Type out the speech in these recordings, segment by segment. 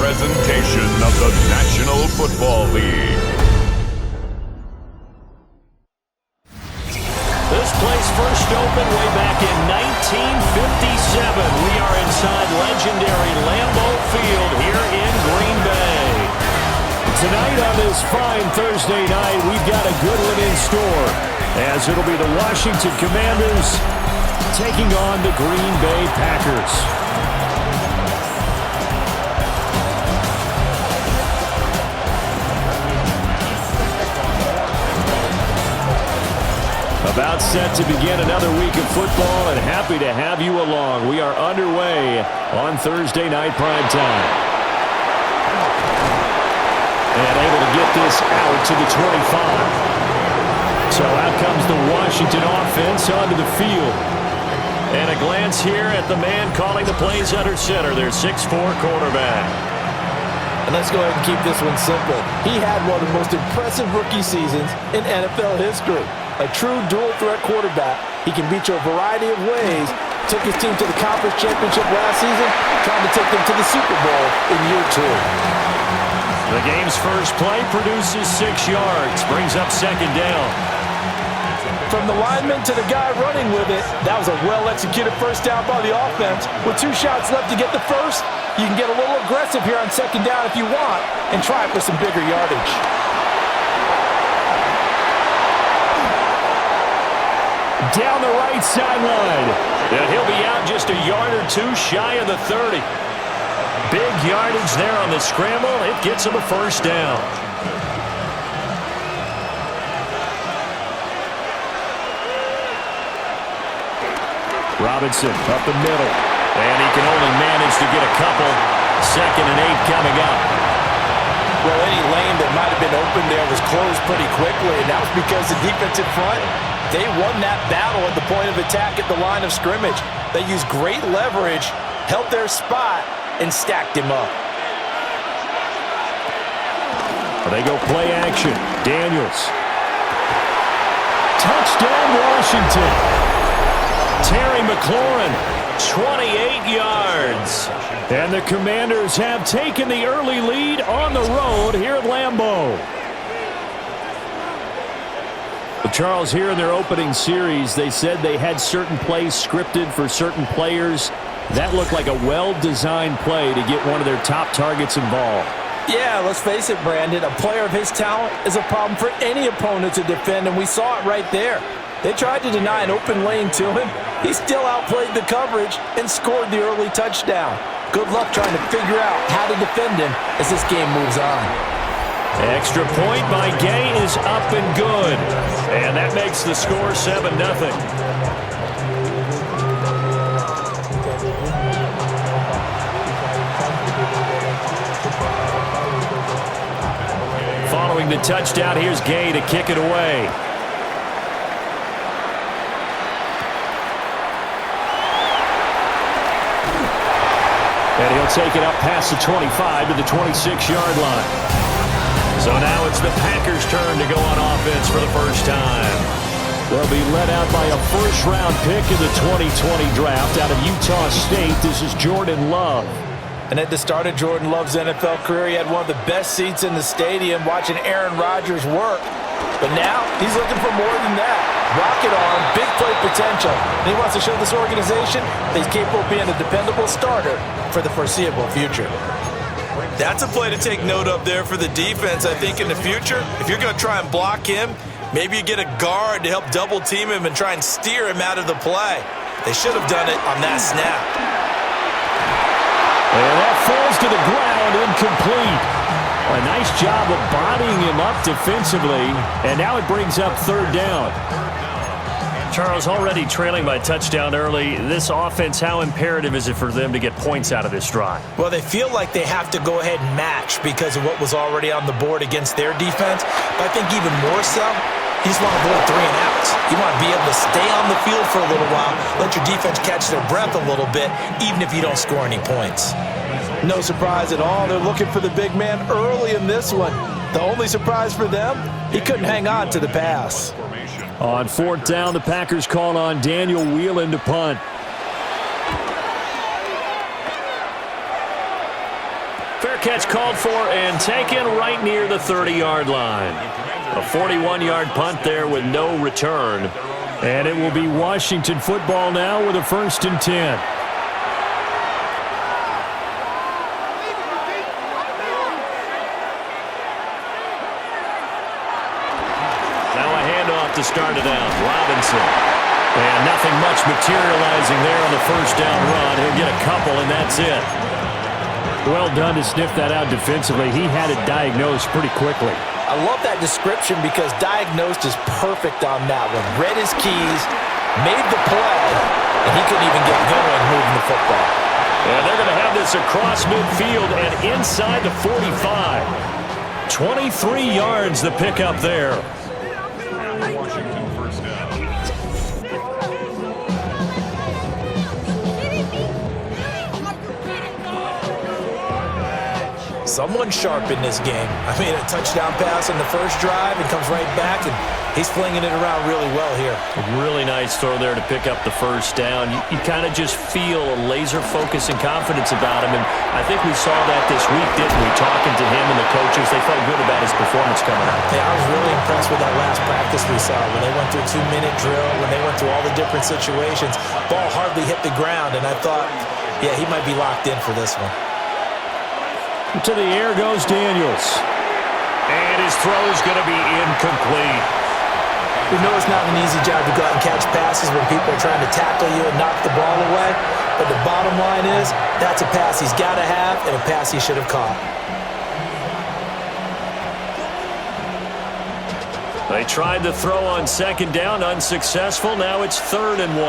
presentation of the National Football League. This place first opened way back in 1957. We are inside legendary Lambeau Field here in Green Bay. Tonight on this fine Thursday night, we've got a good one in store, as it'll be the Washington Commanders taking on the Green Bay Packers. About set to begin another week of football, and happy to have you along. We are underway on Thursday night primetime. And able to get this out to the 25. So out comes the Washington offense onto the field. And a glance here at the man calling the plays under center, their 6'4" quarterback. And let's go ahead and keep this one simple. He had one of the most impressive rookie seasons in NFL history. A true dual-threat quarterback. He can beat you a variety of ways. Took his team to the conference championship last season, trying to take them to the Super Bowl in year 2. The game's first play produces 6 yards, brings up second down. From the lineman to the guy running with it, that was a well-executed first down by the offense. With 2 shots left to get the first, you can get a little aggressive here on second down if you want and try for some bigger yardage. Down the right sideline. And he'll be out just a yard or 2 shy of the 30. Big yardage there on the scramble. It gets him a first down. Robinson up the middle. And he can only manage to get a couple. 2nd and 8 coming up. Well, any lane that might have been open there was closed pretty quickly, and that was because the defensive front, they won that battle at the point of attack at the line of scrimmage. They used great leverage, held their spot, and stacked him up. They go play action. Daniels. Touchdown, Washington. Terry McLaurin, 28 yards. And the Commanders have taken the early lead on the road here at Lambeau. Charles, here in their opening series, they said they had certain plays scripted for certain players. That looked like a well-designed play to get one of their top targets involved. Yeah, let's face it, Brandon. A player of his talent is a problem for any opponent to defend, and we saw it right there. They tried to deny an open lane to him. He still outplayed the coverage and scored the early touchdown. Good luck trying to figure out how to defend him as this game moves on. Extra point by Gay is up and good. And that makes the score 7-0. Following the touchdown, here's Gay to kick it away. And he'll take it up past the 25 to the 26-yard line. So now it's the Packers' turn to go on offense for the first time. They'll be led out by a first-round pick in the 2020 draft out of Utah State. This is Jordan Love. And at the start of Jordan Love's NFL career, he had one of the best seats in the stadium watching Aaron Rodgers work. But now he's looking for more than that. Rocket arm, big play potential. And he wants to show this organization that he's capable of being a dependable starter for the foreseeable future. That's a play to take note of there for the defense, I think, in the future. If you're going to try and block him, maybe you get a guard to help double team him and try and steer him out of the play. They should have done it on that snap. And that falls to the ground, incomplete. A nice job of bodying him up defensively, and now it brings up 3rd down. Charles, already trailing by touchdown early. This offense, how imperative is it for them to get points out of this drive? Well, they feel like they have to go ahead and match because of what was already on the board against their defense. But I think even more so, you just want to avoid 3 and outs. You want to be able to stay on the field for a little while, let your defense catch their breath a little bit, even if you don't score any points. No surprise at all. They're looking for the big man early in this one. The only surprise for them, he couldn't hang on to the pass. On 4th down, the Packers call on Daniel Whelan to punt. catch called for and taken right near the 30-yard line. A 41-yard punt there with no return. And it will be Washington football now with a 1st and 10. To start it out, Robinson. And nothing much materializing there on the first down run. He'll get a couple, and that's it. Well done to sniff that out defensively. He had it diagnosed pretty quickly. I love that description because diagnosed is perfect on that one. Read his keys, made the play, and he couldn't even get going moving the football. And they're going to have this across midfield and inside the 45. 23 yards the pickup there. Someone sharp in this game. I mean, a touchdown pass on the first drive and comes right back, and he's flinging it around really well here. A really nice throw there to pick up the first down. You kind of just feel a laser focus and confidence about him, and I think we saw that this week, didn't we? Talking to him and the coaches, they felt good about his performance coming out. Yeah, I was really impressed with that last practice we saw when they went through a 2-minute drill, when they went through all the different situations. Ball hardly hit the ground, and I thought, yeah, he might be locked in for this one. To the air goes Daniels. And his throw is going to be incomplete. We know it's not an easy job to go out and catch passes when people are trying to tackle you and knock the ball away. But the bottom line is, that's a pass he's got to have and a pass he should have caught. They tried to throw on second down, unsuccessful. Now it's 3rd and 1.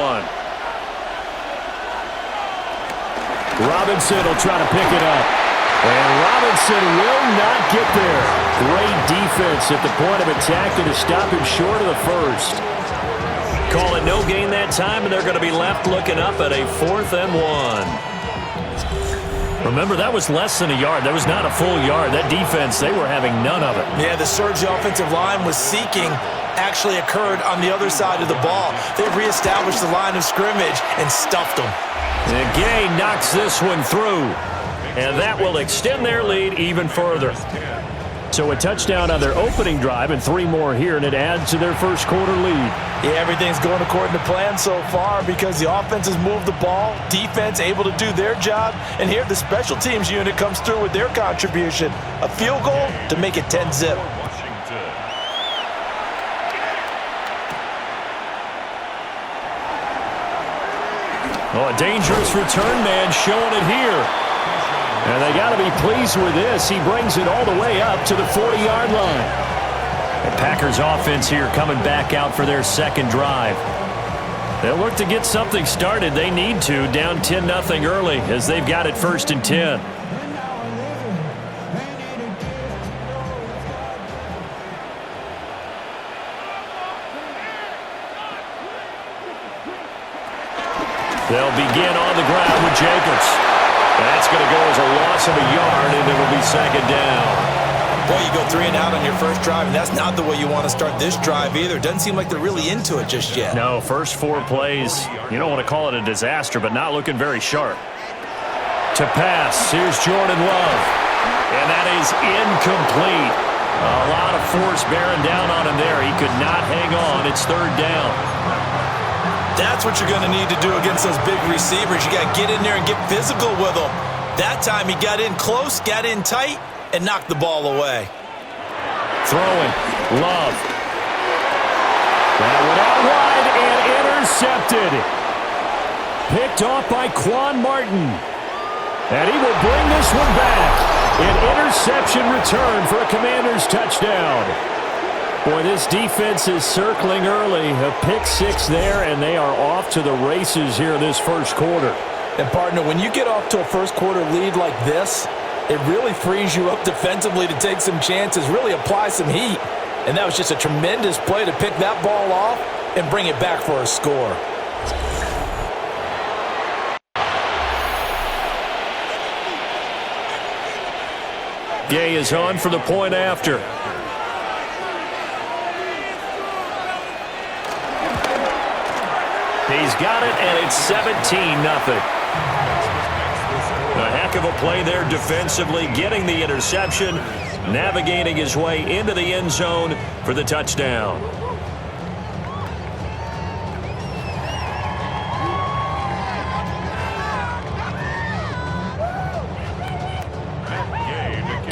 Robinson will try to pick it up. And Robinson will not get there. Great defense at the point of attack to stop him short of the first. Call it no gain that time, and they're going to be left looking up at a 4th and 1. Remember, that was less than a yard. That was not a full yard. That defense, they were having none of it. Yeah, the surge the offensive line was seeking actually occurred on the other side of the ball. They reestablished the line of scrimmage and stuffed them. And Gay knocks this one through. And that will extend their lead even further. So a touchdown on their opening drive and 3 more here, and it adds to their first quarter lead. Yeah, everything's going according to plan so far because the offense has moved the ball, defense able to do their job, and here the special teams unit comes through with their contribution. A field goal to make it 10-zip. Oh, a dangerous return man showing it here. And they got to be pleased with this. He brings it all the way up to the 40-yard line. The Packers offense here coming back out for their second drive. They'll look to get something started. They need to, down 10-0 early as they've got it 1st and 10. They'll begin on the ground with Jacobs. That's going to go as a loss of a yard, and it will be 2nd down. Boy, you go 3 and out on your first drive, and that's not the way you want to start this drive either. Doesn't seem like they're really into it just yet. No, first 4 plays, you don't want to call it a disaster, but not looking very sharp. To pass, here's Jordan Love. And that is incomplete. A lot of force bearing down on him there. He could not hang on. It's 3rd down. That's what you're going to need to do against those big receivers. You got to get in there and get physical with them. That time he got in close, got in tight, and knocked the ball away. Throwing, Love. That went out wide and intercepted. Picked off by Quan Martin. And he will bring this one back. An interception return for a Commanders touchdown. Boy, this defense is circling early. A pick 6 there, and they are off to the races here this first quarter. And, partner, when you get off to a first quarter lead like this, it really frees you up defensively to take some chances, really apply some heat. And that was just a tremendous play to pick that ball off and bring it back for a score. Gay is on for the point after. He's got it, and it's 17-0. A Heck of a play there defensively, getting the interception, navigating his way into the end zone for the touchdown.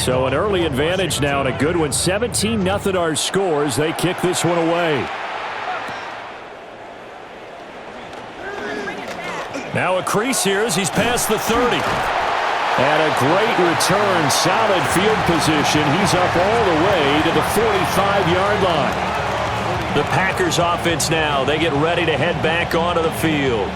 So an early advantage now and a good one. 17-0 our scores. They kick this one away. Now a crease here as he's past the 30. And a great return, solid field position. He's up all the way to the 45-yard line. The Packers offense now, they get ready to head back onto the field.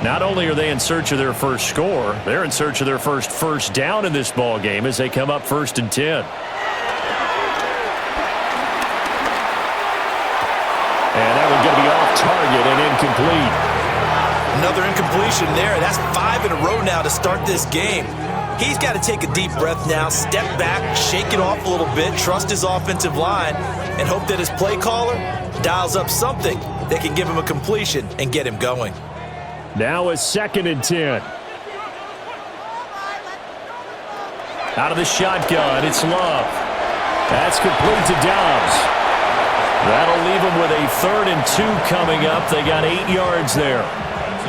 Not only are they in search of their first score, they're in search of their first down in this ball game as they come up 1st and 10. And that one's going to be off target and incomplete. Another incompletion there. That's 5 in a row now to start this game. He's got to take a deep breath now, step back, shake it off a little bit, trust his offensive line, and hope that his play caller dials up something that can give him a completion and get him going. Now a 2nd and 10. Out of the shotgun, it's Love. That's complete to Dobbs. That'll leave him with a 3rd and 2 coming up. They got 8 yards there.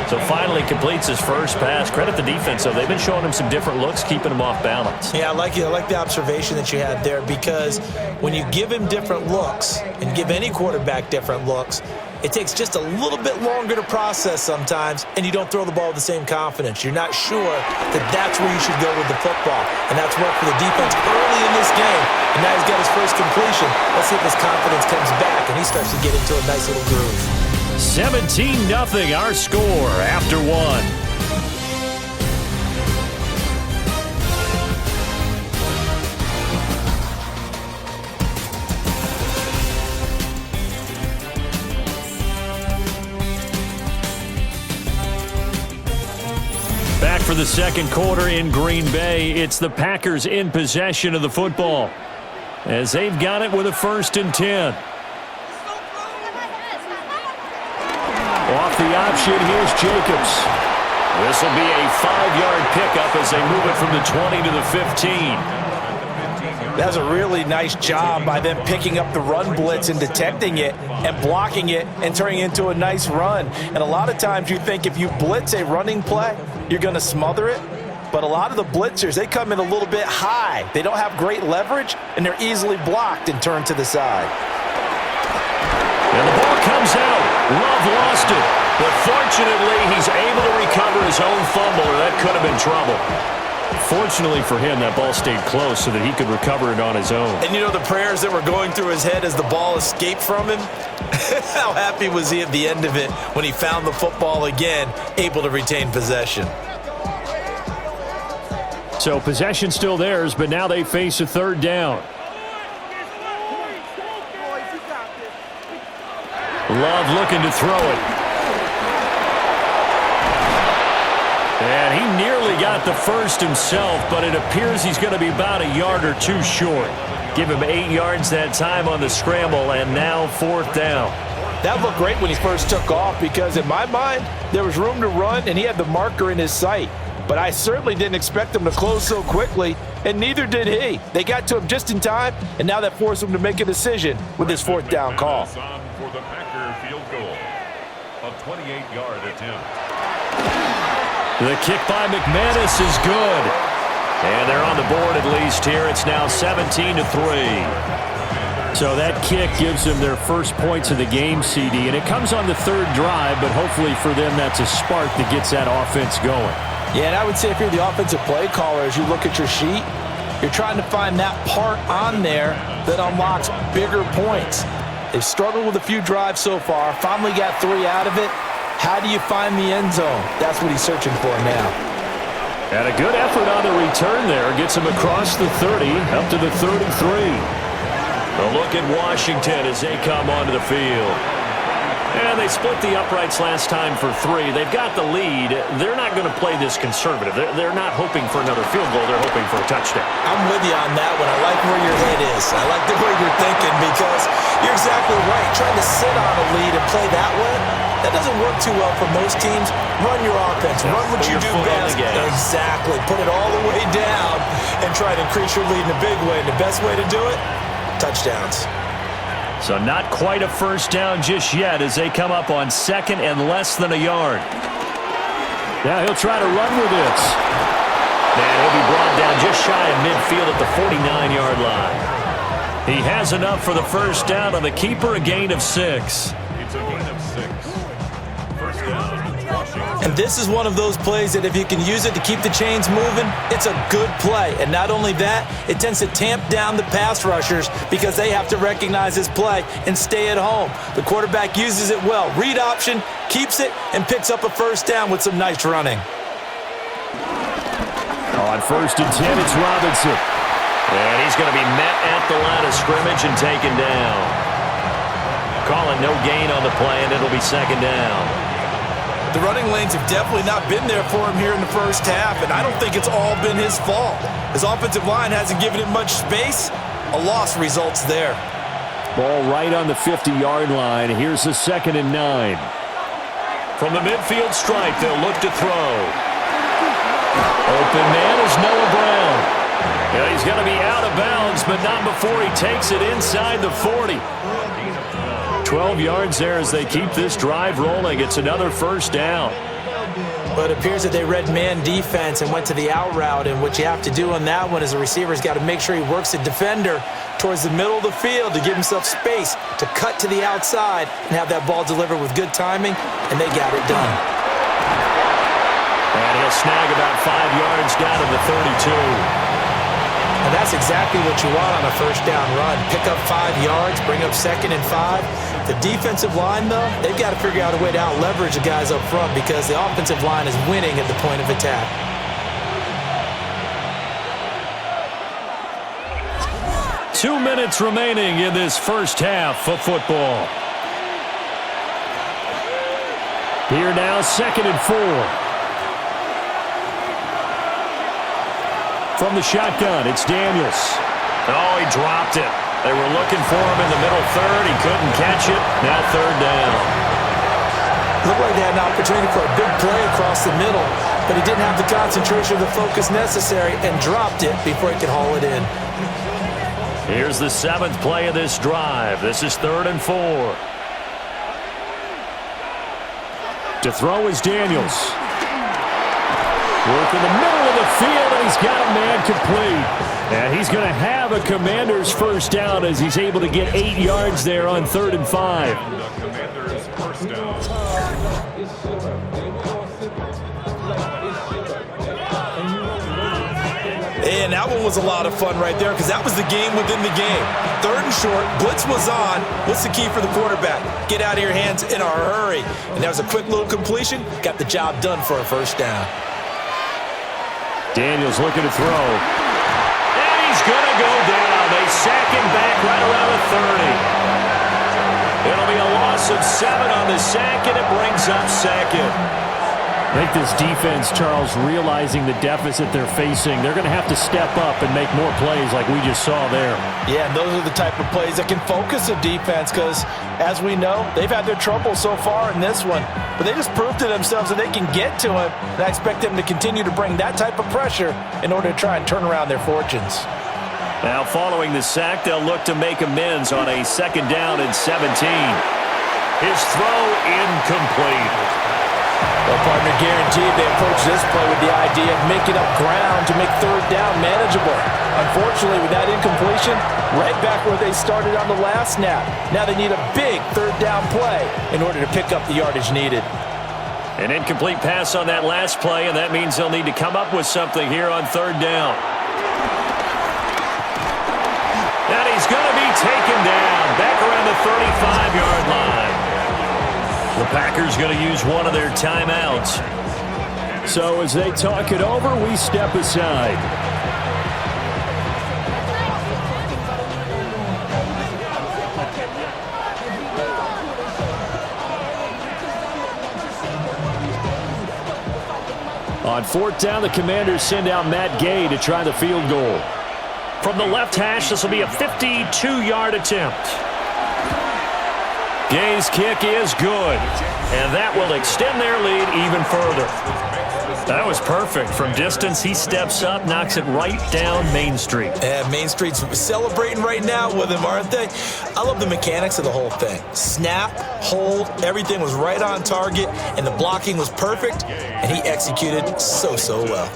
So finally completes his first pass. Credit the defense, though. They've been showing him some different looks, keeping him off balance. Yeah, I like the observation that you had there, because when you give him different looks and give any quarterback different looks, it takes just a little bit longer to process sometimes, and you don't throw the ball with the same confidence. You're not sure that that's where you should go with the football, and that's worked for the defense early in this game, and now he's got his first completion. Let's see if his confidence comes back, and he starts to get into a nice little groove. 17-0 our score after 1. Back for the second quarter in Green Bay. It's the Packers in possession of the football as they've got it with a 1st and 10. Off the option, here's Jacobs. This will be a 5-yard pickup as they move it from the 20 to the 15. That's a really nice job by them picking up the run blitz and detecting it and blocking it and turning it into a nice run. And a lot of times you think if you blitz a running play, you're going to smother it. But a lot of the blitzers, they come in a little bit high. They don't have great leverage, and they're easily blocked and turned to the side. And the ball comes out. Love lost it. But fortunately, he's able to recover his own fumble, or that could have been trouble. Fortunately for him, that ball stayed close so that he could recover it on his own. And you know the prayers that were going through his head as the ball escaped from him? How happy was he at the end of it when he found the football again, able to retain possession? So possession still theirs, but now they face a 3rd down. Love looking to throw it. And he nearly got the first himself, but it appears he's going to be about a yard or 2 short. Give him 8 yards that time on the scramble, and now 4th down. That looked great when he first took off, because in my mind, there was room to run, and he had the marker in his sight. But I certainly didn't expect him to close so quickly, and neither did he. They got to him just in time, and now that forced him to make a decision with his 4th down call. For the Packer field goal, a 28-yard attempt. The kick by McManus is good. And they're on the board at least here. It's now 17-3. So that kick gives them their first points of the game, CD. And it comes on the 3rd drive, but hopefully for them that's a spark that gets that offense going. Yeah, and I would say if you're the offensive play caller, as you look at your sheet, you're trying to find that part on there that unlocks bigger points. They've struggled with a few drives so far, finally got 3 out of it. How do you find the end zone? That's what he's searching for now. And a good effort on the return there. Gets him across the 30, up to the 33. A look at Washington as they come onto the field. And they split the uprights last time for 3. They've got the lead. They're not going to play this conservative. They're not hoping for another field goal. They're hoping for a touchdown. I'm with you on that one. I like where your head is. I like the way you're thinking, because you're exactly right. Trying to sit on a lead and play that way, That doesn't work too well for most teams. Run your offense. Run what you do best. Exactly. Put it all the way down and try to increase your lead in a big way. And the best way to do it, touchdowns. So not quite a first down just yet as they come up on second and less than a yard. Now he'll try to run with this. And he'll be brought down just shy of midfield at the 49-yard line. He has enough for the first down on the keeper, a gain of 6. It's a gain of 6. First down, Washington. And this is one of those plays that if you can use it to keep the chains moving, it's a good play. And not only that, it tends to tamp down the pass rushers because they have to recognize this play and stay at home. The quarterback uses it well. Read option, keeps it, and picks up a first down with some nice running. On first and 10, it's Robinson. And he's going to be met at the line of scrimmage and taken down. Calling no gain on the play, and it'll be second down. The running lanes have definitely not been there for him here in the first half, and I don't think it's all been his fault. His offensive line hasn't given him much space. A loss results there. Ball right on the 50-yard line. Here's the 2nd and 9. From the midfield stripe, they'll look to throw. Open man is Noah Brown. Yeah, he's going to be out of bounds, but not before he takes it inside the 40. 12 yards there as they keep this drive rolling. It's another first down. Well, it appears that they read man defense and went to the out route, and what you have to do on that one is the receiver's got to make sure he works the defender towards the middle of the field to give himself space to cut to the outside and have that ball delivered with good timing, and they got it done. And he'll snag about 5 yards down to the 32. And that's exactly what you want on a first down run. Pick up 5 yards, bring up 2nd and 5. The defensive line, though, they've got to figure out a way to out-leverage the guys up front because the offensive line is winning at the point of attack. Two minutes remaining in this first half of football. Here now, 2nd and 4. From the shotgun, it's Daniels. Oh, he dropped it. They were looking for him in the middle third. He couldn't catch it. Now third down. Looked like they had an opportunity for a big play across the middle, but he didn't have the concentration or the focus necessary and dropped it before he could haul it in. Here's the 7th play of this drive. This is 3rd and 4. To throw is Daniels. Work in the middle of the field, and he's got a man complete. And he's going to have a Commander's first down as he's able to get 8 yards there on 3rd and 5. The Commanders' first down. And that one was a lot of fun right there because that was the game within the game. 3rd and short, blitz was on. What's the key for the quarterback? Get out of your hands in a hurry. And that was a quick little completion. Got the job done for a first down. Daniels looking to throw. And he's going to go down. They sack him back right around the 30. It'll be a loss of 7 on the sack, and it brings up 2nd. I think this defense, Charles, realizing the deficit they're facing, they're going to have to step up and make more plays like we just saw there. Yeah, and those are the type of plays that can focus a defense because, as we know, they've had their trouble so far in this one. But they just proved to themselves that they can get to him, and I expect them to continue to bring that type of pressure in order to try and turn around their fortunes. Now, following the sack, they'll look to make amends on a 2nd down and 17. His throw incomplete. Well, partner, guaranteed they approach this play with the idea of making up ground to make 3rd down manageable. Unfortunately, with that incompletion, right back where they started on the last snap. Now they need a big 3rd down play in order to pick up the yardage needed. An incomplete pass on that last play, and that means they'll need to come up with something here on 3rd down. And he's going to be taken down back around the 35-yard line. The Packers going to use one of their timeouts. So as they talk it over, we step aside. On 4th down, the Commanders send out Matt Gay to try the field goal. From the left hash, this will be a 52-yard attempt. Gay's kick is good, and that will extend their lead even further. That was perfect. From distance, he steps up, knocks it right down Main Street. Yeah, Main Street's celebrating right now with him, aren't they? I love the mechanics of the whole thing. Snap, hold, everything was right on target, and the blocking was perfect, and he executed so well.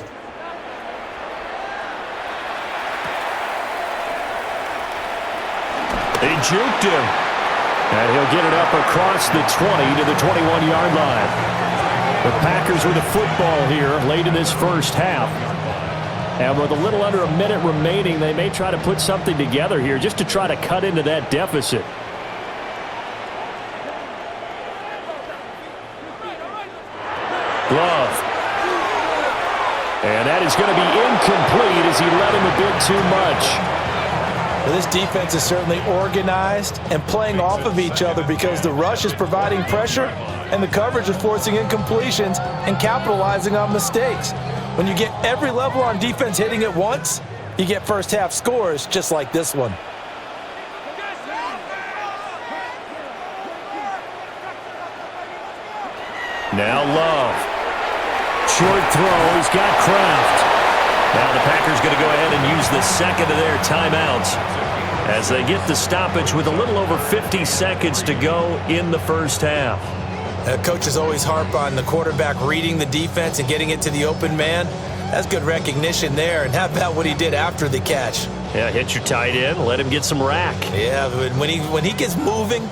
They juked him. And he'll get it up across the 20 to the 21-yard line. The Packers with the football here late in this first half. And with a little under a minute remaining, they may try to put something together here just to try to cut into that deficit. Glove. And that is going to be incomplete as he led him a bit too much. Well, this defense is certainly organized and playing off of each other because the rush is providing pressure and the coverage is forcing incompletions and capitalizing on mistakes. When you get every level on defense hitting at once, you get first half scores just like this one. Now Love. Short throw. He's got Kraft. Now the Packers going to go ahead and use the second of their timeouts as they get the stoppage with a little over 50 seconds to go in the first half. Coaches always harp on the quarterback reading the defense and getting it to the open man. That's good recognition there. And how about what he did after the catch? Yeah, hit your tight end, let him get some rack. Yeah, when he gets moving,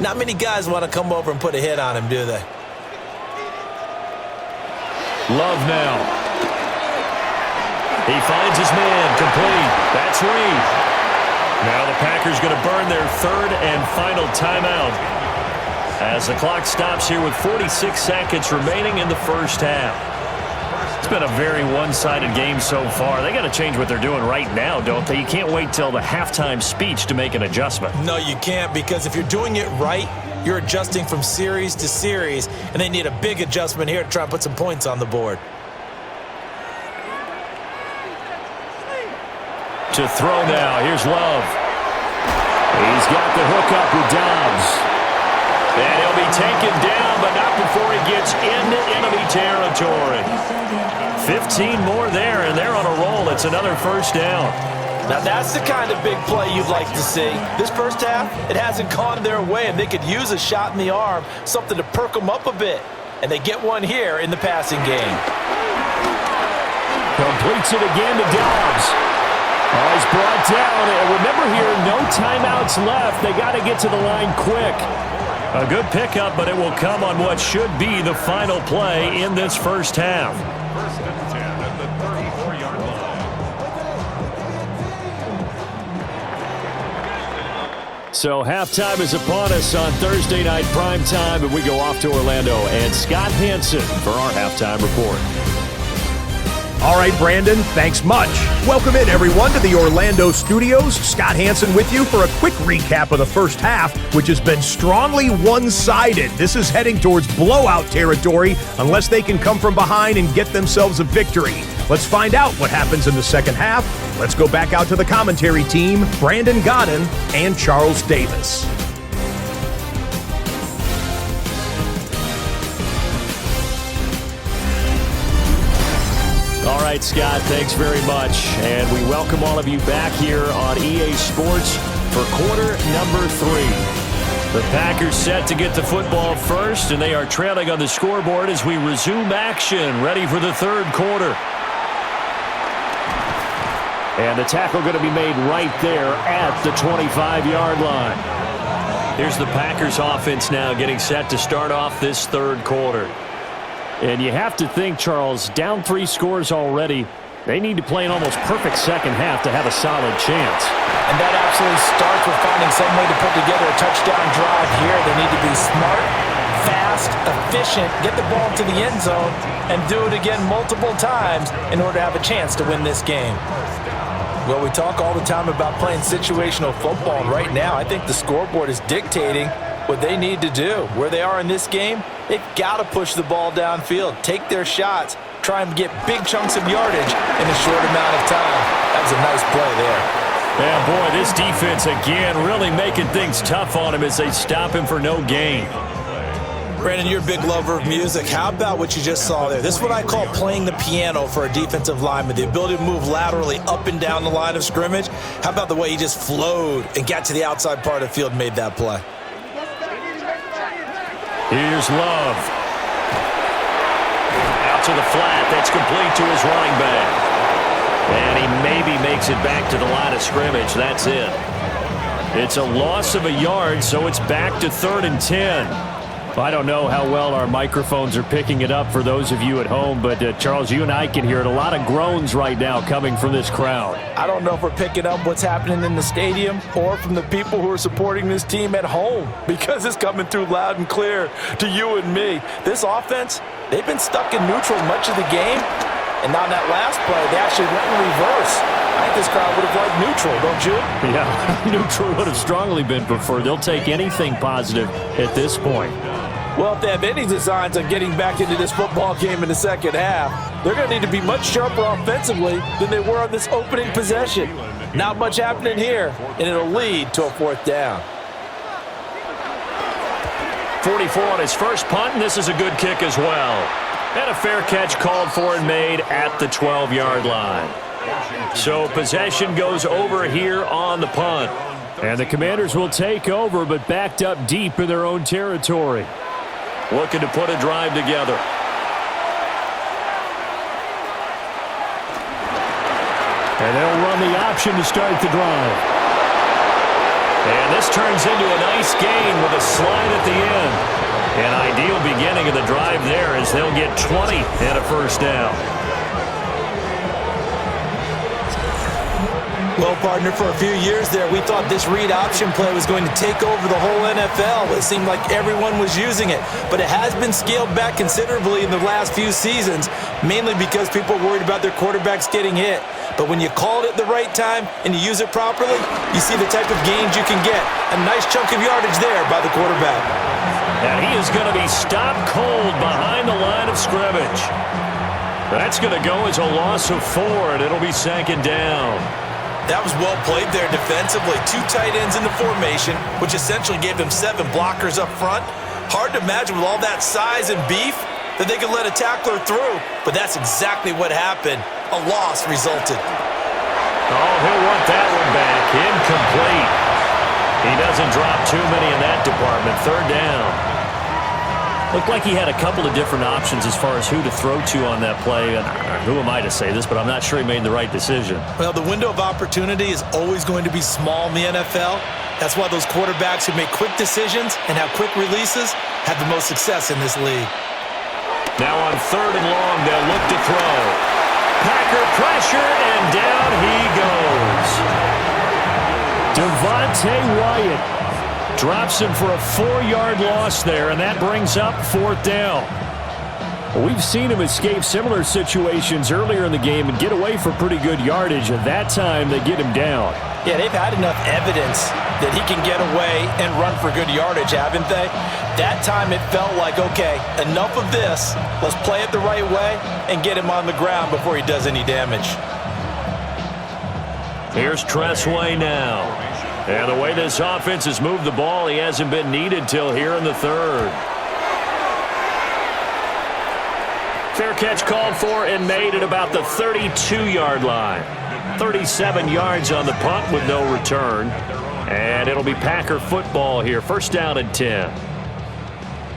not many guys want to come over and put a hit on him, do they? Love now. He finds his man, complete. That's Reed. Now the Packers going to burn their third and final timeout as the clock stops here with 46 seconds remaining in the first half. It's been a very one-sided game so far. They got to change what they're doing right now, don't they? You can't wait till the halftime speech to make an adjustment. No, you can't, because if you're doing it right, you're adjusting from series to series, and they need a big adjustment here to try and put some points on the board. To throw now. Here's Love. He's got the hook up with Dobbs. And he'll be taken down, but not before he gets into enemy territory. 15 more there, and they're on a roll. It's another first down. Now that's the kind of big play you'd like to see. This first half, it hasn't gone their way, and they could use a shot in the arm, something to perk them up a bit. And they get one here in the passing game. Completes it again to Dobbs. Oh, he's brought down. And remember here, no timeouts left. They got to get to the line quick. A good pickup, but it will come on what should be the final play in this first half. First and 10 at the 34-yard line. So halftime is upon us on Thursday night primetime, and we go off to Orlando. And Scott Hansen for our halftime report. All right, Brandon, thanks much. Welcome in, everyone, to the Orlando studios. Scott Hansen with you for a quick recap of the first half, which has been strongly one-sided. This is heading towards blowout territory unless they can come from behind and get themselves a victory. Let's find out what happens in the second half. Let's go back out to the commentary team, Brandon Godden and Charles Davis. All right, Scott, thanks very much. And we welcome all of you back here on EA Sports for quarter number 3. The Packers set to get the football first, and they are trailing on the scoreboard as we resume action, ready for the third quarter. And the tackle going to be made right there at the 25-yard line. Here's the Packers offense now getting set to start off this third quarter. And you have to think, Charles, down 3 scores already. They need to play an almost perfect second half to have a solid chance. And that absolutely starts with finding some way to put together a touchdown drive here. They need to be smart, fast, efficient, get the ball to the end zone, and do it again multiple times in order to have a chance to win this game. Well, we talk all the time about playing situational football, and right now I think the scoreboard is dictating what they need to do. Where they are in this game, they've got to push the ball downfield, take their shots, try and get big chunks of yardage in a short amount of time. That was a nice play there. Yeah, boy, this defense again really making things tough on him as they stop him for no gain. Brandon, you're a big lover of music. How about what you just saw there? This is what I call playing the piano for a defensive lineman, the ability to move laterally up and down the line of scrimmage. How about the way he just flowed and got to the outside part of the field and made that play? Here's Love. Out to the flat. That's complete to his running back. And he maybe makes it back to the line of scrimmage. That's it. It's a loss of a yard, so it's back to 3rd and 10. I don't know how well our microphones are picking it up for those of you at home, but Charles, you and I can hear it. A lot of groans right now coming from this crowd. I don't know if we're picking up what's happening in the stadium or from the people who are supporting this team at home, because it's coming through loud and clear to you and me. This offense, they've been stuck in neutral much of the game, and on that last play, they actually went in reverse. I think this crowd would have liked neutral, don't you? Yeah, neutral would have strongly been preferred. They'll take anything positive at this point. Well, if they have any designs on getting back into this football game in the second half, they're going to need to be much sharper offensively than they were on this opening possession. Not much happening here, and it'll lead to a 4th down. 44 on his first punt, and this is a good kick as well. And a fair catch called for and made at the 12-yard line. So possession goes over here on the punt. And the Commanders will take over, but backed up deep in their own territory. Looking to put a drive together. And they'll run the option to start the drive. And this turns into a nice gain with a slide at the end. An ideal beginning of the drive there as they'll get 20 and a 1st down. Well, partner, for a few years there, we thought this read option play was going to take over the whole NFL. It seemed like everyone was using it, but it has been scaled back considerably in the last few seasons, mainly because people are worried about their quarterbacks getting hit. But when you call it at the right time and you use it properly, you see the type of gains you can get. A nice chunk of yardage there by the quarterback. And he is going to be stopped cold behind the line of scrimmage. That's going to go as a loss of 4, and it'll be 2nd down. That was well played there defensively. 2 tight ends in the formation, which essentially gave them 7 blockers up front. Hard to imagine with all that size and beef that they could let a tackler through, but that's exactly what happened. A loss resulted. Oh, he'll want that one back. Incomplete. He doesn't drop too many in that department. 3rd down. Looked like he had a couple of different options as far as who to throw to on that play. And who am I to say this, but I'm not sure he made the right decision. Well, the window of opportunity is always going to be small in the NFL. That's why those quarterbacks who make quick decisions and have quick releases have the most success in this league. Now on 3rd and long, they'll look to throw. Packer pressure, and down he goes. Devontae Wyatt drops him for a 4-yard loss there, and that brings up 4th down. We've seen him escape similar situations earlier in the game and get away for pretty good yardage, and that time they get him down. Yeah, they've had enough evidence that he can get away and run for good yardage, haven't they? That time it felt like, okay, enough of this. Let's play it the right way and get him on the ground before he does any damage. Here's Tressway now. And the way this offense has moved the ball, he hasn't been needed till here in the 3rd. Fair catch called for and made at about the 32-yard line. 37 yards on the punt with no return. And it'll be Packer football here. 1st down and 10.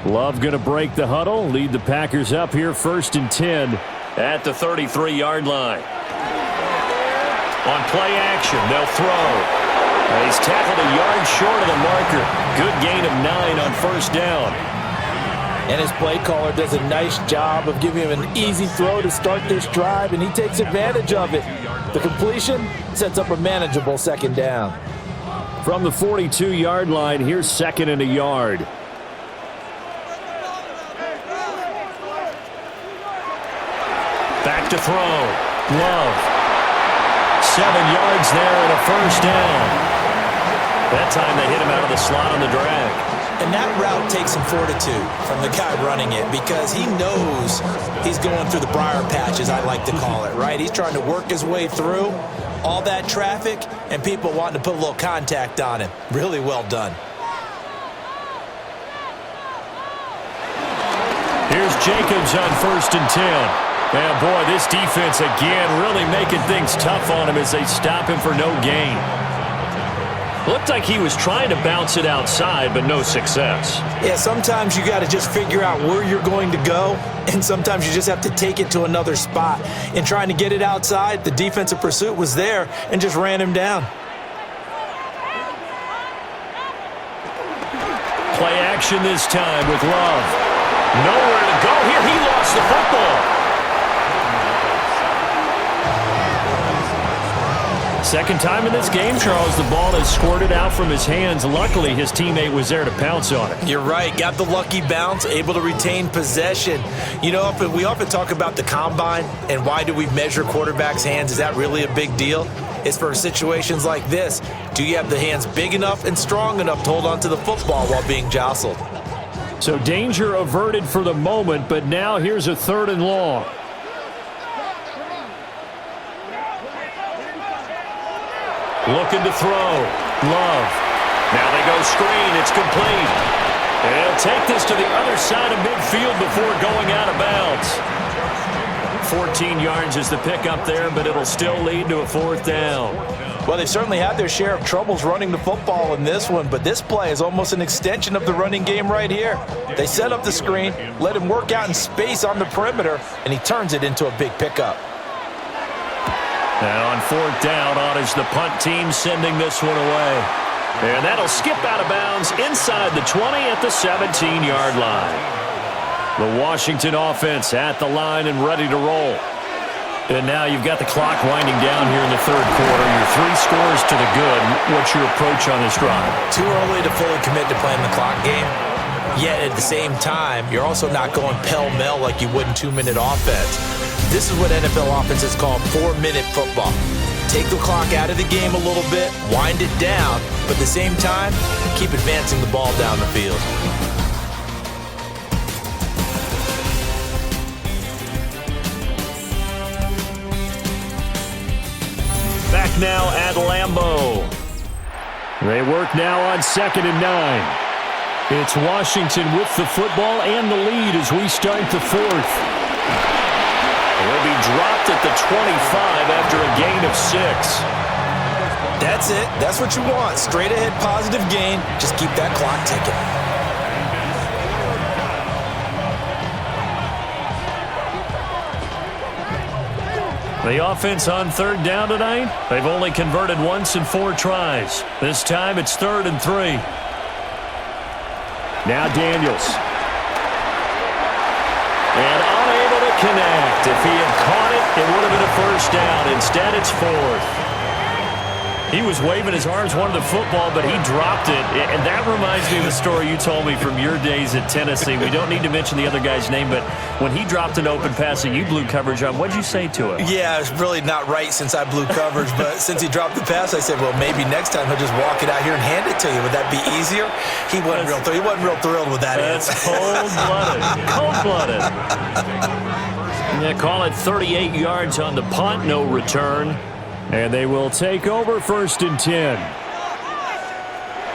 Love going to break the huddle, lead the Packers up here 1st and 10 at the 33-yard line. On play action, they'll throw. He's tackled a yard short of the marker. Good gain of 9 on 1st down. And his play caller does a nice job of giving him an easy throw to start this drive, and he takes advantage of it. The completion sets up a manageable 2nd down. From the 42-yard line, here's 2nd and a yard. Back to throw. Love. 7 yards there and a 1st down. That time they hit him out of the slot on the drag. And that route takes some fortitude from the guy running it because he knows he's going through the briar patch, as I like to call it, right? He's trying to work his way through all that traffic and people wanting to put a little contact on him. Really well done. Here's Jacobs on 1st and 10. And boy, this defense again really making things tough on him as they stop him for no gain. Looked like he was trying to bounce it outside, but no success. Yeah, sometimes you got to just figure out where you're going to go, and sometimes you just have to take it to another spot. In trying to get it outside, the defensive pursuit was there and just ran him down. Play action this time with Love. Nowhere to go here. He lost the football. Second time in this game, Charles, the ball has squirted out from his hands. Luckily, his teammate was there to pounce on it. You're right. Got the lucky bounce, able to retain possession. You know, we often talk about the combine and why do we measure quarterbacks' hands. Is that really a big deal? It's for situations like this. Do you have the hands big enough and strong enough to hold on to the football while being jostled? So danger averted for the moment, but now here's a 3rd and long. Looking to throw. Love. Now they go screen. It's complete. And he'll take this to the other side of midfield before going out of bounds. 14 yards is the pickup there, but it'll still lead to a 4th down. Well, they certainly had their share of troubles running the football in this one, but this play is almost an extension of the running game right here. They set up the screen, let him work out in space on the perimeter, and he turns it into a big pickup. Now on 4th down, on is the punt team sending this one away. And that'll skip out of bounds inside the 20 at the 17-yard line. The Washington offense at the line and ready to roll. And now you've got the clock winding down here in the 3rd quarter. You're 3 scores to the good. What's your approach on this drive? Too early to fully commit to playing the clock game. Yet at the same time, you're also not going pell-mell like you would in 2-minute offense. This is what NFL offenses call 4-minute football. Take the clock out of the game a little bit, wind it down, but at the same time, keep advancing the ball down the field. Back now at Lambeau. They work now on 2nd and 9. It's Washington with the football and the lead as we start the 4th. They'll be dropped at the 25 after a gain of 6. That's it. That's what you want. Straight ahead positive gain. Just keep that clock ticking. The offense on 3rd down tonight, they've only converted once in 4 tries. This time it's 3rd and 3. Now Daniels. And unable to connect. If he had caught it, it would have been a 1st down. Instead, it's 4th. He was waving his arms, wanted the football, but he dropped it. And that reminds me of the story you told me from your days at Tennessee. We don't need to mention the other guy's name, but when he dropped an open pass that you blew coverage on, what'd you say to him? Yeah, it's really not right since I blew coverage, but since he dropped the pass, I said, well, maybe next time he'll just walk it out here and hand it to you. Would that be easier? He wasn't real thrilled with that answer. That's cold-blooded. Cold-blooded. Yeah, call it 38 yards on the punt, no return. And they will take over 1st and 10.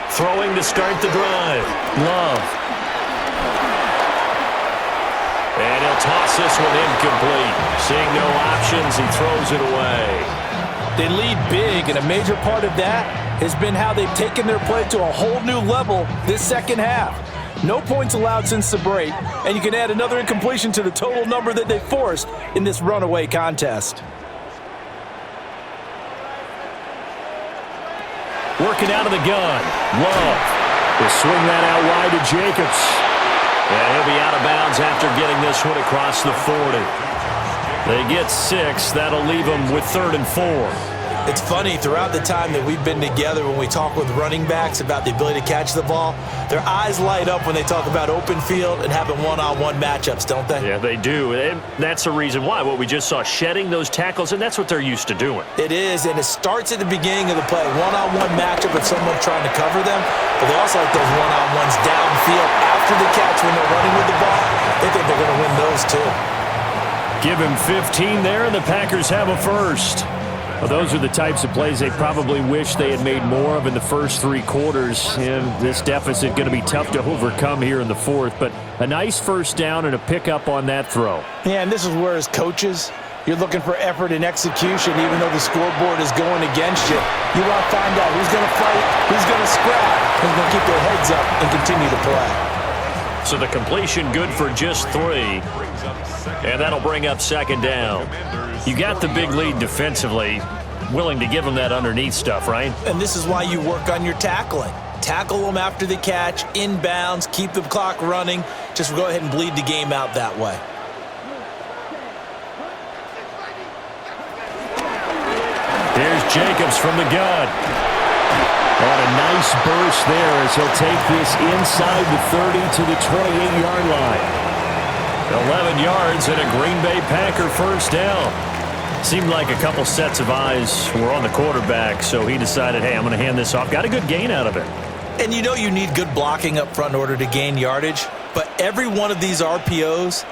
Throwing to start the drive. Love. And he'll toss this one incomplete. Seeing no options, he throws it away. They lead big, and a major part of that has been how they've taken their play to a whole new level this second half. No points allowed since the break, and you can add another incompletion to the total number that they forced in this runaway contest. Working out of the gun. Love. Will swing that out wide to Jacobs. And he'll be out of bounds after getting this one across the 40. They get 6. That'll leave them with 3rd and 4. It's funny, throughout the time that we've been together, when we talk with running backs about the ability to catch the ball, their eyes light up when they talk about open field and having one-on-one matchups, don't they? Yeah, they do. And that's the reason why. What we just saw, shedding those tackles, and that's what they're used to doing. It is, and it starts at the beginning of the play. One-on-one matchup with someone trying to cover them, but they also like those one-on-ones downfield after the catch when they're running with the ball. They think they're going to win those too. Give him 15 there, and the Packers have a first. Well, those are the types of plays they probably wish they had made more of in the first 3 quarters. And this deficit going to be tough to overcome here in the fourth. But a nice first down and a pickup on that throw. Yeah, and this is where as coaches, you're looking for effort and execution even though the scoreboard is going against you. You want to find out who's going to fight, who's going to scrap, who's going to keep their heads up and continue to play. So the completion good for just 3. And that'll bring up second down. You got the big lead defensively, willing to give them that underneath stuff, right? And this is why you work on your tackling. Tackle them after the catch, inbounds, keep the clock running. Just go ahead and bleed the game out that way. Here's Jacobs from the gun. On a nice burst there as he'll take this inside the 30 to the 28-yard line. 11 yards and a Green Bay Packer first down. Seemed like a couple sets of eyes were on the quarterback, so he decided, hey, I'm going to hand this off. Got a good gain out of it. And you know you need good blocking up front in order to gain yardage, but every one of these RPOs,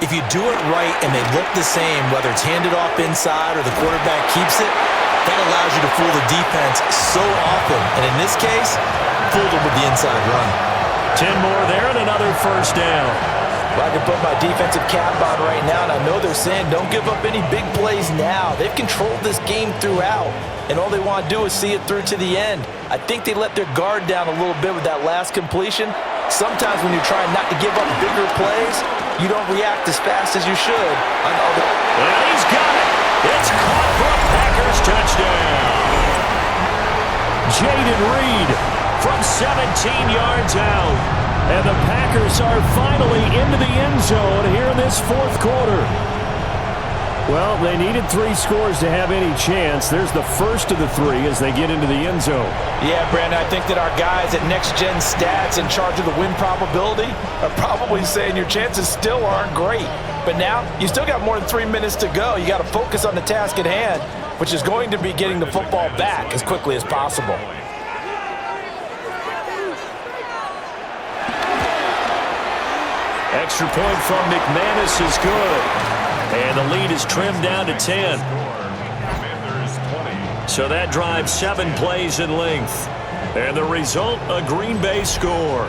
if you do it right and they look the same, whether it's handed off inside or the quarterback keeps it, that allows you to fool the defense so often. And in this case, fooled them with the inside run. 10 more there and another first down. Well, I can put my defensive cap on right now, and I know they're saying don't give up any big plays now. They've controlled this game throughout, and all they want to do is see it through to the end. I think they let their guard down a little bit with that last completion. Sometimes when you're trying not to give up bigger plays, you don't react as fast as you should. And he's got it. It's caught for a Packers touchdown. Jaden Reed from 17 yards out. And the Packers are finally into the end zone here in this fourth quarter. Well, they needed 3 scores to have any chance. There's the first of the 3 as they get into the end zone. Yeah, Brandon, I think that our guys at Next Gen Stats in charge of the win probability are probably saying your chances still aren't great. But now, you still got more than 3 minutes to go. You got to focus on the task at hand, which is going to be getting the football back as quickly as possible. Extra point from McManus is good. And the lead is trimmed down to 10. So that drives 7 plays in length. And the result, a Green Bay score.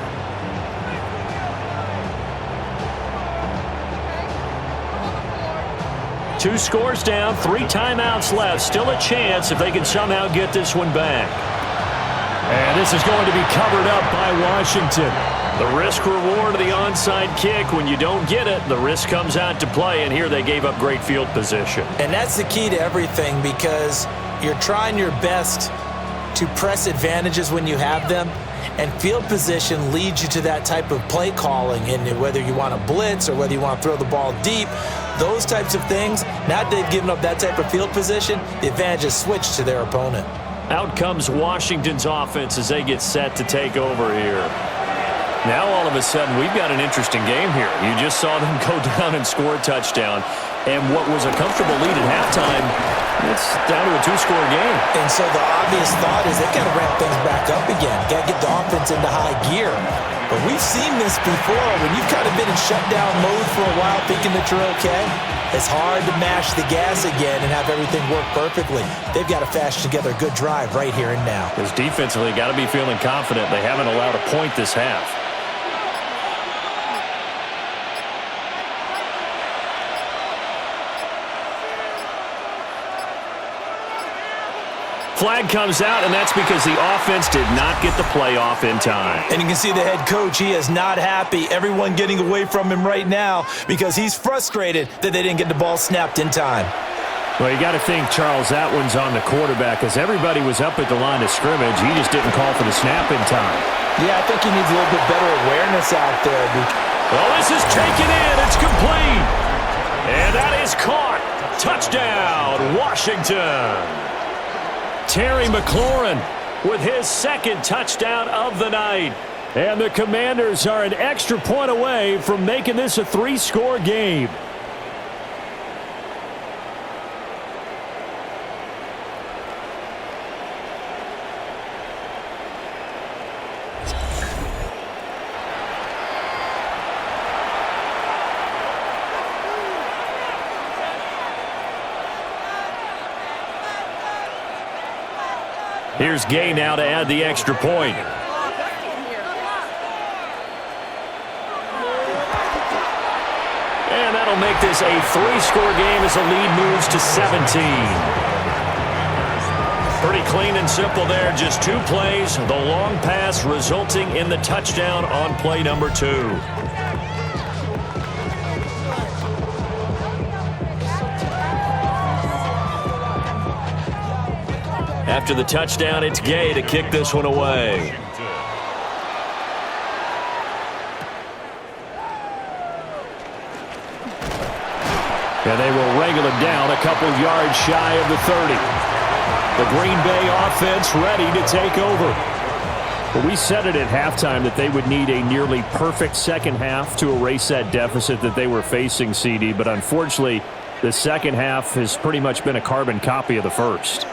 Two scores down, 3 timeouts left. Still a chance if they can somehow get this one back. And this is going to be covered up by Washington. The risk-reward of the onside kick, when you don't get it, the risk comes out to play, and here they gave up great field position. And that's the key to everything, because you're trying your best to press advantages when you have them, and field position leads you to that type of play calling, and whether you want to blitz or whether you want to throw the ball deep, those types of things, now that they've given up that type of field position, the advantage is switched to their opponent. Out comes Washington's offense as they get set to take over here. Now all of a sudden we've got an interesting game here. You just saw them go down and score a touchdown. And what was a comfortable lead at halftime, it's down to a 2-score game. And so the obvious thought is they've got to ramp things back up again. Got to get the offense into high gear. But we've seen this before. When you've kind of been in shutdown mode for a while thinking that you're okay, it's hard to mash the gas again and have everything work perfectly. They've got to fashion together a good drive right here and now. Because defensively, got to be feeling confident. They haven't allowed a point this half. Flag comes out, and that's because the offense did not get the play off in time. And you can see the head coach, he is not happy. Everyone getting away from him right now because he's frustrated that they didn't get the ball snapped in time. Well, you got to think, Charles, that one's on the quarterback as everybody was up at the line of scrimmage. He just didn't call for the snap in time. Yeah, I think he needs a little bit better awareness out there. Well, this is taken in. It's complete. And that is caught. Touchdown, Washington. Terry McLaurin with his second touchdown of the night. And the Commanders are an extra point away from making this a 3-score game. Here's Gay now to add the extra point. And that'll make this a 3-score game as the lead moves to 17. Pretty clean and simple there. Just 2 plays. The long pass resulting in the touchdown on play number 2. After the touchdown, it's Gay to kick this one away. And they will wrangle it down a couple yards shy of the 30. The Green Bay offense ready to take over. Well, we said it at halftime that they would need a nearly perfect second half to erase that deficit that they were facing, CD. But unfortunately, the second half has pretty much been a carbon copy of the first.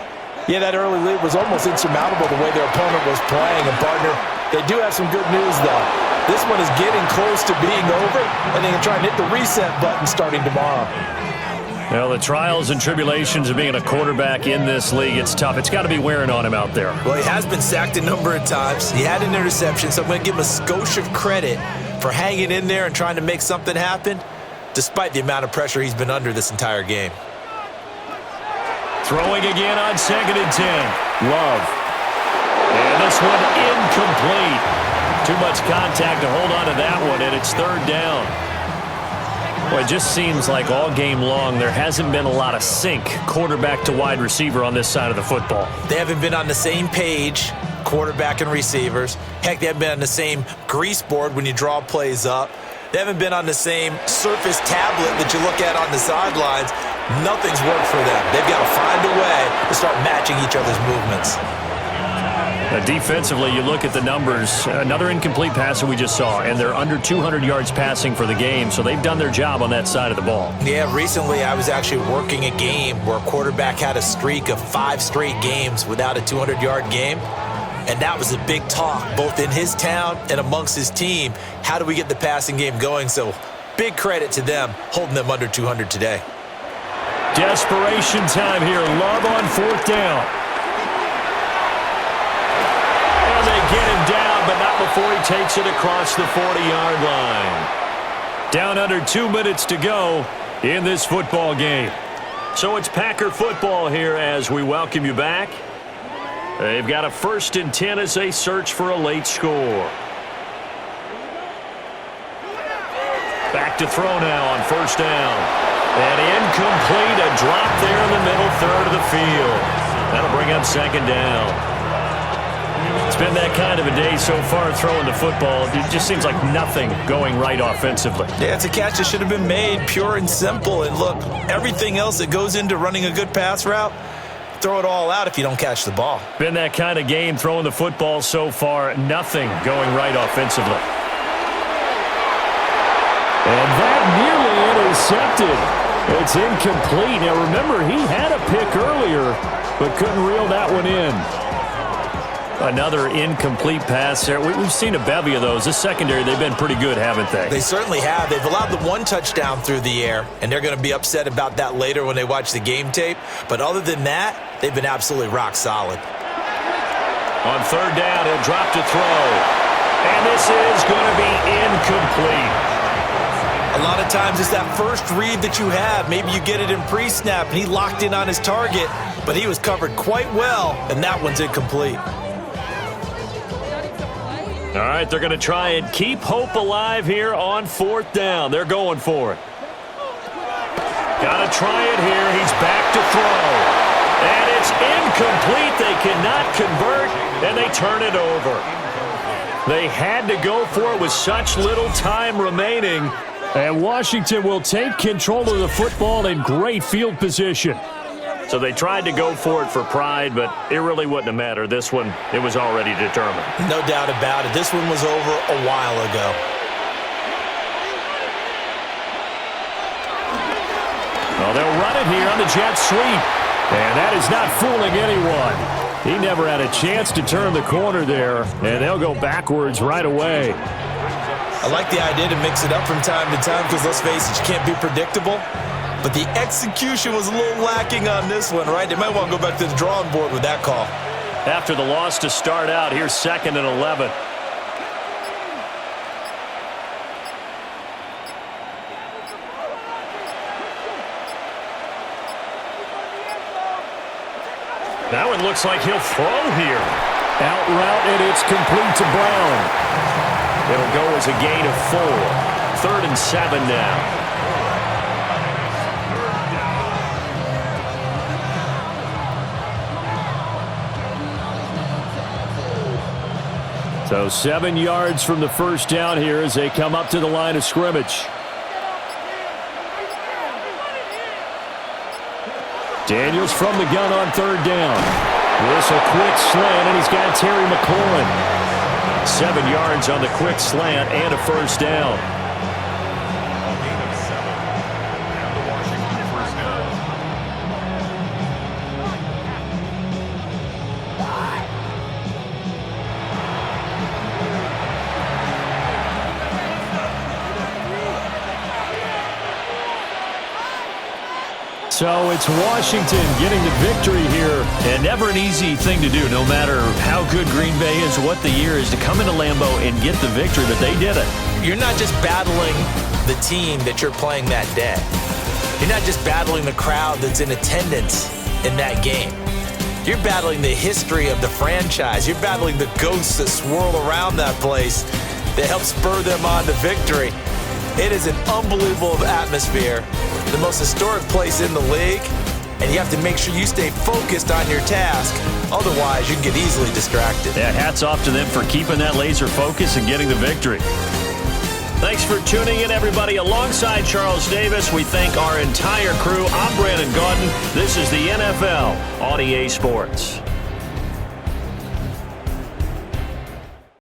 Yeah, that early lead was almost insurmountable the way their opponent was playing. And, partner, they do have some good news, though. This one is getting close to being over, and they can try and hit the reset button starting tomorrow. Well, the trials and tribulations of being a quarterback in this league, it's tough. It's got to be wearing on him out there. Well, he has been sacked a number of times. He had an interception, so I'm going to give him a skosh of credit for hanging in there and trying to make something happen, despite the amount of pressure he's been under this entire game. Throwing again on 2nd and 10. Love. And this one incomplete. Too much contact to hold on to that one, and it's 3rd down. Well, it just seems like all game long there hasn't been a lot of sync quarterback to wide receiver on this side of the football. They haven't been on the same page, quarterback and receivers. Heck, they haven't been on the same grease board when you draw plays up. They haven't been on the same Surface tablet that you look at on the sidelines. Nothing's worked for them. They've got to find a way to start matching each other's movements. Defensively, you look at the numbers. Another incomplete pass that we just saw, and they're under 200 yards passing for the game, so they've done their job on that side of the ball. Yeah, recently I was actually working a game where a quarterback had a streak of 5 straight games without a 200-yard game. And that was a big talk, both in his town and amongst his team. How do we get the passing game going? So big credit to them, holding them under 200 today. Desperation time here. Love on 4th down. And they get him down, but not before he takes it across the 40-yard line. Down under 2 minutes to go in this football game. So it's Packer football here as we welcome you back. They've got a 1st and 10 as they search for a late score. Back to throw now on 1st down. And incomplete, a drop there in the middle 3rd of the field. That'll bring up 2nd down. It's been that kind of a day so far throwing the football. It just seems like nothing going right offensively. Yeah, it's a catch that should have been made, pure and simple. And look, everything else that goes into running a good pass route, throw it all out if you don't catch the ball. Been that kind of game throwing the football so far. Nothing going right offensively. And that nearly intercepted. It's incomplete. Now remember, he had a pick earlier, but couldn't reel that one in. Another incomplete pass there. We've seen a bevy of those. This secondary, they've been pretty good, haven't they? They certainly have. They've allowed the 1 touchdown through the air, and they're going to be upset about that later when they watch the game tape. But other than that, they've been absolutely rock solid. On 3rd down, he'll drop to throw. And this is going to be incomplete. A lot of times it's that first read that you have. Maybe you get it in pre-snap, and he locked in on his target, but he was covered quite well, and that one's incomplete. All right, they're going to try and keep hope alive here on 4th down. They're going for it. Got to try it here. He's back to throw. And it's incomplete. They cannot convert, and they turn it over. They had to go for it with such little time remaining. And Washington will take control of the football in great field position. So they tried to go for it for pride, but it really wouldn't have mattered. This one, it was already determined. No doubt about it. This one was over a while ago. Well, they'll run it here on the jet sweep. And that is not fooling anyone. He never had a chance to turn the corner there, and they'll go backwards right away. I like the idea to mix it up from time to time because, let's face it, you can't be predictable. But the execution was a little lacking on this one, right? They might want to go back to the drawing board with that call. After the loss to start out, here's 2nd and 11. That one looks like he'll throw here. Out route, and it's complete to Brown. It'll go as a gain of 4. 3rd and 7 now. So 7 yards from the first down here as they come up to the line of scrimmage. Daniels from the gun on 3rd down. This a quick slant, and he's got Terry McLaurin. 7 yards on the quick slant and a first down. So it's Washington getting the victory here. And never an easy thing to do, no matter how good Green Bay is, what the year is, to come into Lambeau and get the victory, but they did it. You're not just battling the team that you're playing that day. You're not just battling the crowd that's in attendance in that game. You're battling the history of the franchise. You're battling the ghosts that swirl around that place that help spur them on to victory. It is an unbelievable atmosphere, the most historic place in the league, and you have to make sure you stay focused on your task. Otherwise, you can get easily distracted. Yeah, hats off to them for keeping that laser focus and getting the victory. Thanks for tuning in, everybody. Alongside Charles Davis, we thank our entire crew. I'm Brandon Gaudin. This is the NFL on EA Sports.